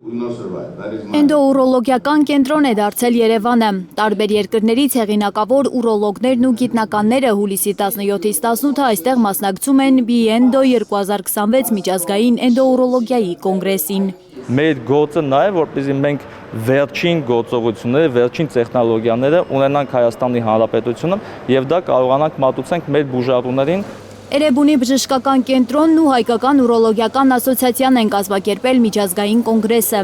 Էնդոուրոլոգիական կենտրոն է դարձել Երևանը։ Տարբեր երկրներից հեղինակավոր ուրոլոգներն ու գիտնականները հուլիսի 17-ից 18-ը այստեղ մասնակցում են BENDO 2026 միջազգային էնդոուրոլոգիայի կոնգրեսին։ Մեր գործը նա է, որպեսզի մենք վերջին գործողությունները, վերջին տեխնոլոգիաները ունենանք Հայաստանի Հանրապետությունում եւ դա կարողանանք մատուցենք մեր բուժառուներին։ Էրեբունի բժշկական կենտրոնն ու Հայկական ուրոլոգիական ասոցիացիան են կազմակերպել միջազգային կոնգրեսը։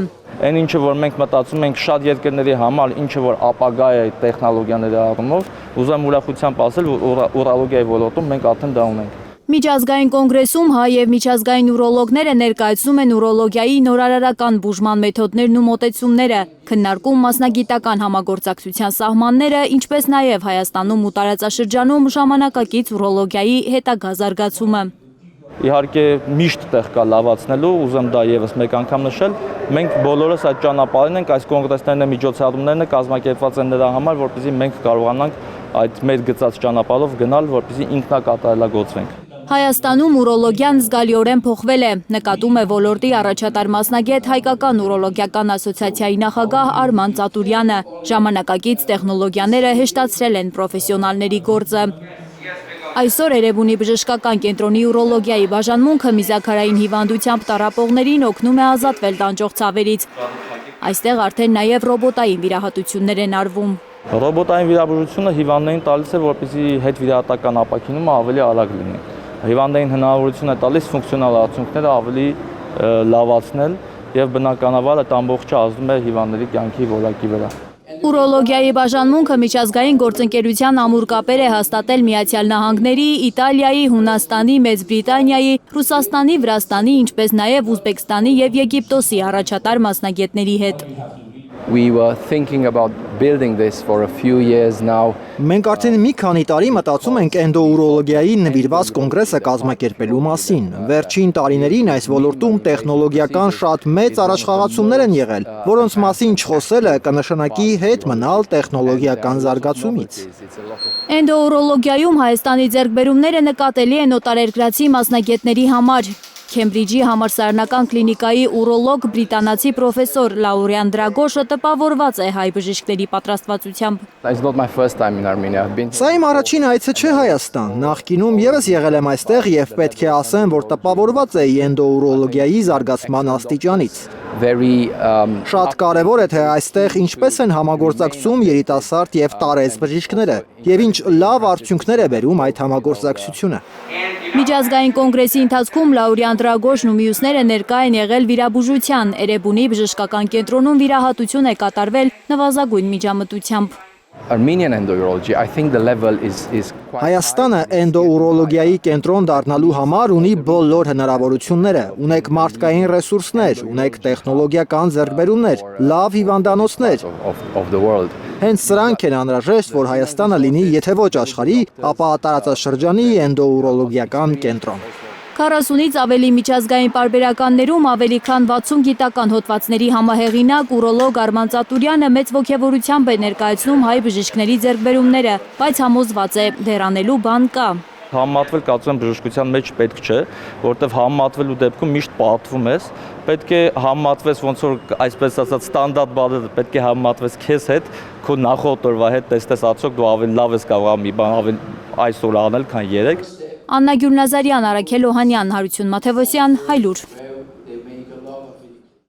Այն ինչը որ մենք մտածում ենք շատ երկրների համար, ինչը որ ապագա է տեխնոլոգիաների առումով, ուզում ուրախությամբ ասել, որ ուրոլոգիայի ոլորտում մենք արդեն դա ունենք։ Միջազգային կոնգրեսում հայ եւ միջազգային ուրոլոգները ներկայացնում են ուրոլոգիայի նորարարական բուժման մեթոդներն ու մոտեցումները, քննարկում մասնագիտական համագործակցության սահմանները, ինչպես նաեւ Հայաստանում ու տարածաշրջանում ժամանակակից ուրոլոգիայի հետագա զարգացումը։ Իհարկե միշտ տեղ կա լավացնելու, ուզում դա եւս մեկ անգամ նշել, մենք բոլորս այդ ճանապարհին ենք, այս կոնգրեսներն ու միջոցառումներն կազմակերպված են նրա համար, որպեսզի մենք կարողանանք այդ մեր գծած ճանապարհով գնալ, որպեսզի ինքնակատարելագործվենք։ Հայաստանում ուրոլոգիան զգալիորեն փոխվել է, նկատում է ոլորտի առաջատար մասնագետ Հայկական ուրոլոգիական ասոցիացիայի նախագահ Արման Ծատուրյանը։ Ժամանակակից տեխնոլոգիաները հեշտացրել են պրոֆեսիոնալների գործը։ Այսօր Էրեբունի բժշկական կենտրոնի ուրոլոգիայի բաժանմունքը միզաքարային հիվանդությամբ տառապողներին օգնում է ազատվել տանջող ցավերից։ Այստեղ արդեն նաև ռոբոտային վիրահատություններ են արվում։ Ռոբոտային վիրաբուժությունը հիվանդներին տալիս է, որպեսզի հետվիրահատական ապաքինումը ավելի արագ լինի։ Հիվանդային հնարավորություն է տալիս ֆունկցիոնալ արդյունքները ավելի լավացնել եւ բնականաբար այդ ամբողջը ազդում է հիվանդների կյանքի որակի վրա։ Ուրոլոգիայի բաժանմունքը միջազգային գործընկերության ամուր կապեր է հաստատել Միացյալ Նահանգների, Իտալիայի, Հունաստանի, Մեծ Բրիտանիայի, Ռուսաստանի, Վրաստանի, ինչպես նաև Ուզբեկստանի եւ Եգիպտոսի առաջատար մասնագետների հետ։ We were thinking about building this for a few years now. Մենք արդեն մի քանի տարի մտածում ենք էնդոուրոլոգիայի նվիրված կոնգրեսը կազմակերպելու մասին։ Վերջին տարիներին այս ոլորտում տեխնոլոգիական շատ մեծ առաջխաղացումներ են եղել, որոնց մասին չխոսելը կնշանակի հետ մնալ տեխնոլոգիական զարգացումից։ Էնդոուրոլոգիայում Հայաստանի ձեռքբերումները նկատելի են օտարերկրացի մասնագետների համար։ Քեմբրիջի համալսարանական կլինիկայի ուրոլոգ բրիտանացի պրոֆեսոր Լաուրիան Դրագոշը տպավորված է հայ բժիշկների պատրաստվածությամբ։ Սա իմ առաջին այցը չէ Հայաստան։ Նախկինում եւս եղել եմ այստեղ եւ պետք է ասեմ, որ տպավորված էի էնդոուրոլոգիայի զարգացման աստիճանից։ Շատ կարևոր է, թե այստեղ ինչպես են համագործակցում երիտասարդ եւ տարեց բժիշկները եւ ինչ լավ արդյունքներ է բերում այդ համագործակցությունը։ Միջազգային կոնգրեսի ընթացքում Լաուրիան Դրագոշն ու մյուսները ներկա են եղել վիրաբուժության, Էրեբունի բժշկական կենտրոնում վիրահատություն է կատարվել նվազագույն միջամտությամբ։ Հայաստանը էնդոուրոլոգիայի կենտրոն դառնալու համար ունի բոլոր հնարավորությունները, ունեք մարդկային ռեսուրսներ, ունեք տեխնոլոգիական ձեռքբերումներ, լավ հիվանդանոցներ։ Հենց սրանք են անհրաժեշտ, որ Հայաստանը լինի, եթե ոչ աշխարհի, ապա տարածաշրջանի էնդոուրոլոգիական կենտրոն։ 40-ից ավելի միջազգային պարբերականներում ավելի քան 60 գիտական հոդվածների համահեղինակ ուրոլոգ Արման Ծատուրյանը մեծ ոգևորությամբ է ներկայացնում հայ բժիշկների ձեռքբերումները, բայց համոզված է, դեռ անելու բան կա։ Համատվել կարծում եմ բժշկության մեջ պետք չէ, որովհետև համատվելու դեպքում միշտ պարտվում ես, պետք է համատվես ոնց որ այսպես ասած ստանդարտ բառերը պետք է համատվես քեզ հետ, քո նախորդ օրվա հետ տեսնես արդյոք դու ավելի լավ ես կարող մի բան ավելի այսօր անել, քան երեկ։ Աննա Գյուլնազարյան, Արաքել Օհանյան, Հարություն Մաթևոսյան, Հայլուր։